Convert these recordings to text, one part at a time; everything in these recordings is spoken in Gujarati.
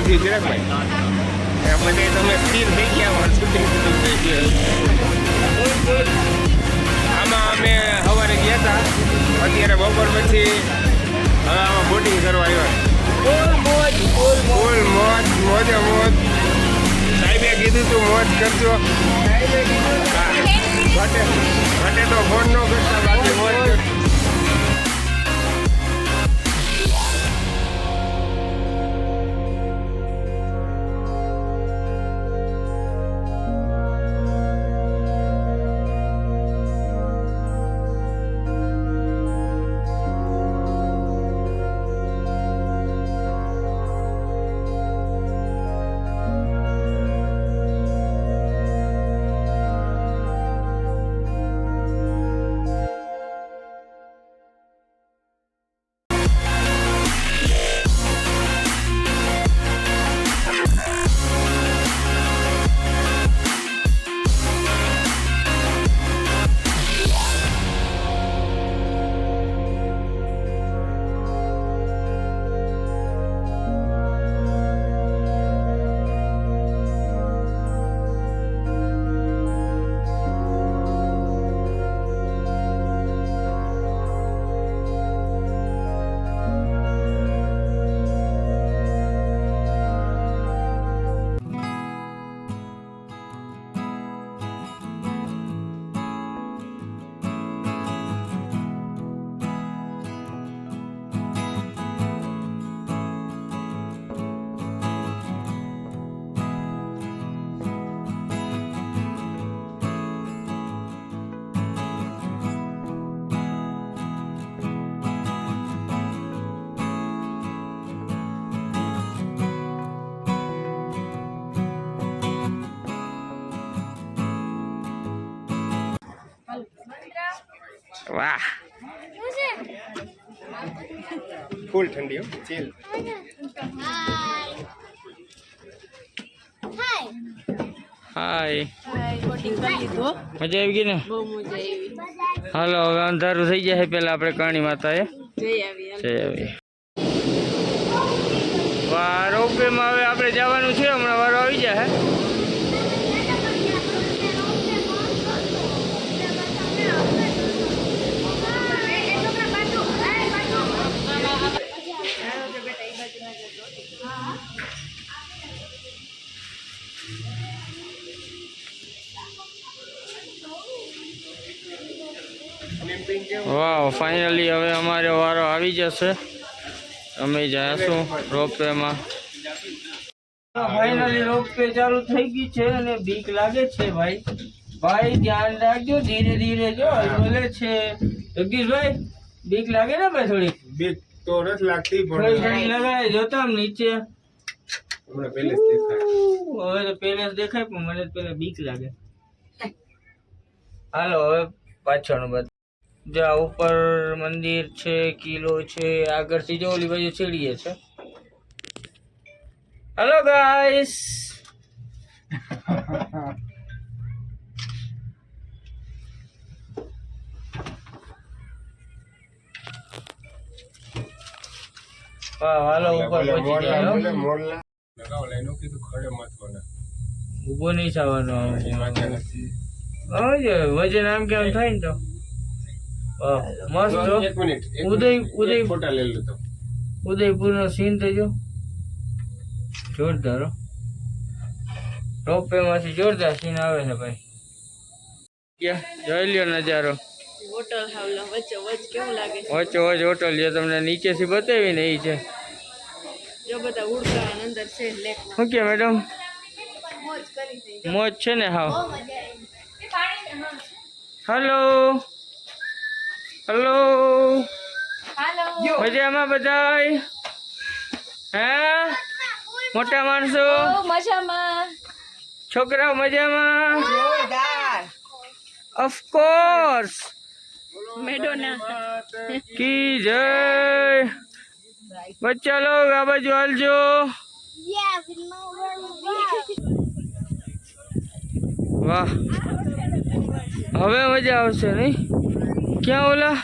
થયું ચિરાગભાઈ? મને તમે સ્થિર થઈ ગયા શૂટિંગ થઈ ગયું. આમાં અમે સવારે ગયા હતા, અત્યારે બપોર પછી હવે આમાં બોટિંગ કરવા આવ્યા. ફૂલ મોજ મોજે મોજ. સાહેબે કીધું તું મોજ કરજો. ઘટે તો ફોન ન કરતા, બાકી મોજ કરજો. વાહ, ફૂલ ઠંડી હો. ચીલ. હાય. મજા આવી ગઈ ને? હાલો હવે અંધારું થઈ જાય, પેલા આપણે કરણી માતાએ જઈ આવીએ. વાહ, રોપવેમાં હવે આપણે જવાનું છે, હમણાં વારો આવી જાય. વાહ, ફાઇનલી હવે અમારો વારો આવી જશે. અમે જઈશું રોપવેમાં. ફાઇનલી રોપવે ચાલુ થઈ ગઈ છે અને બીક લાગે છે ભાઈ. ભાઈ ધ્યાન રાખજો, ધીરે ધીરે જો બોલે છે. જગદીશભાઈ બીક લાગે ને ભાઈ? થોડી બીક તો નથી લાગતી, પણ લગાય જોતા નીચે. હવે તો પેલે દેખાય, પણ મને પેલા બીક લાગે. હાલો હવે પાછળનું બધું. જ્યાં ઉપર મંદિર છે, કિલ્લો છે, આગળથી જો ઓલી બાજુ સીડીએ છે. Hello guys. હાલો ઉપર પહોંચી ગયા. ઉભો નહીં થવાનો, વજન આમ કેમ થાય ને તો મસ્ત. ઉદયપુર નો સીન તો જો જોરદાર. રોપવે માંથી જોરદાર સીન આવે છે ભાઈ. જોઈ લ્યો નજારો. હોટલ વચ્ચે કેવું લાગે છે? વચ્ચે હોટલ જે તમને નીચેથી બતાવી ને એ છે. જો બધા ઉડકા અંદર છે લેક. શું કે મેડમ? મોજ છે ને? હાવ. Hello hello. મજામાં બધાય? હે મોટા માણસો મજામાં? છોકરાઓ મજામાં? ઓફકોર્સ. મેડોના કી જય. બચ્ચા લોગ આ બાજુ હાલજો. વાહ, હવે મજા આવશે નહીં? ક્યાં ઓલા?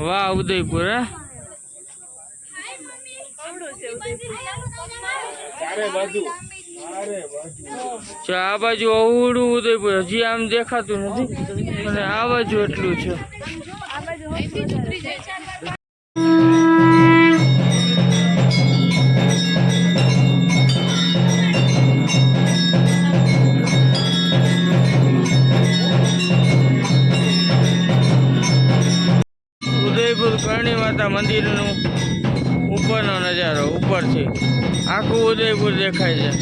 વાહ ઉદયપુર હે આ બાજુ અવડું ઉદયપુર હજી આમ દેખાતું નથી અને આ બાજુ એટલું છે. ઉદયપુર કર્ણિમાતા મંદિરનું ઉપરનો નજારો ઉપરથી આખું ઉદયપુર દેખાય છે.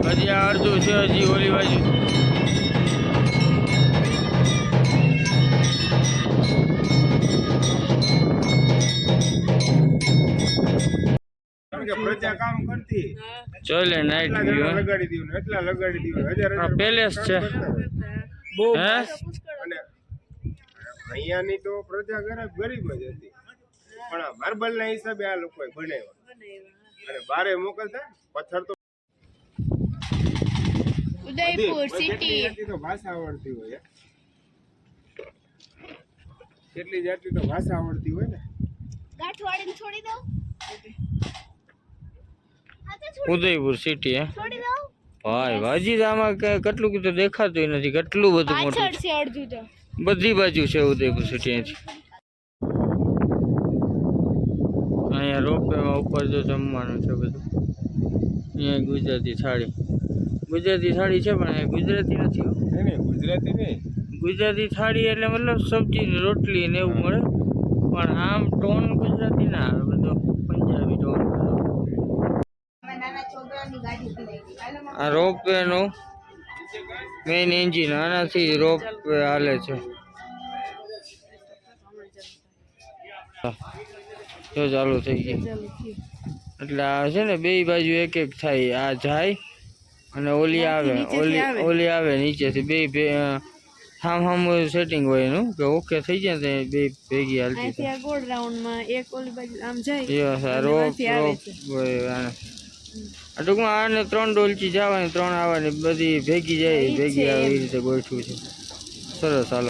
હજી આ અડધું છે, હજી ઓલી બાજુ ચોલે નાઈટ વ્યૂ પેલેસ છે. અહીંયાની તો પ્રજા ગરીબ જ હતી, પણ આ માર્બલ ના હિસાબે આ લોકોએ બનાવ્યા અને બારે મોકલતા પથ્થર તો. ઉદયપુર સિટી તો ભાષા આવડતી હોય, કેટલી જાતની તો ભાષા આવડતી હોય ને. ગાંઠવાડીને છોડી દઉં. ઉદયપુર સિટી હે ભાઈ હજી આમાં કેટલું કીધું દેખાતું નથી, કેટલું બધું મોટું છે. અડધું તો બધી બાજુ છે ઉદયપુર સિટી. અહીંયા રોપવેમાં ઉપર જો જમવાનું છે બધું. અહીંયા ગુજરાતી થાળી છે પણ અહીંયા ગુજરાતી નથી. ગુજરાતી નહીં, ગુજરાતી થાળી એટલે મતલબ સબ્જી રોટલી ને એવું મળે, પણ આમ ટોન ગુજરાતી ના આવે, બધો પંજાબી ટોન. આ રોપવે નું મેઇન એન્જિન આનાથી રોપવે હાલે છે. જો ચાલુ થઈ ગઈ એટલે આ છે ને બે બાજુ એક એક થાય, આ જાય અને ઓલી આવે નીચેથી બે સામ સેટિંગ હોય એનું કે ઓકે થઈ જાય ને બે ભેગી હાલતી થાય. ગોળ રાઉન્ડ માં એક ઓલી બાજુ આમ જાય રોપ ટૂંકમાં આને 3 ડોલચી જવાની 3 આવવાની, બધી ભેગી જાય ભેગી આવે એ રીતે ગોઠવું છે. સરસ હાલો.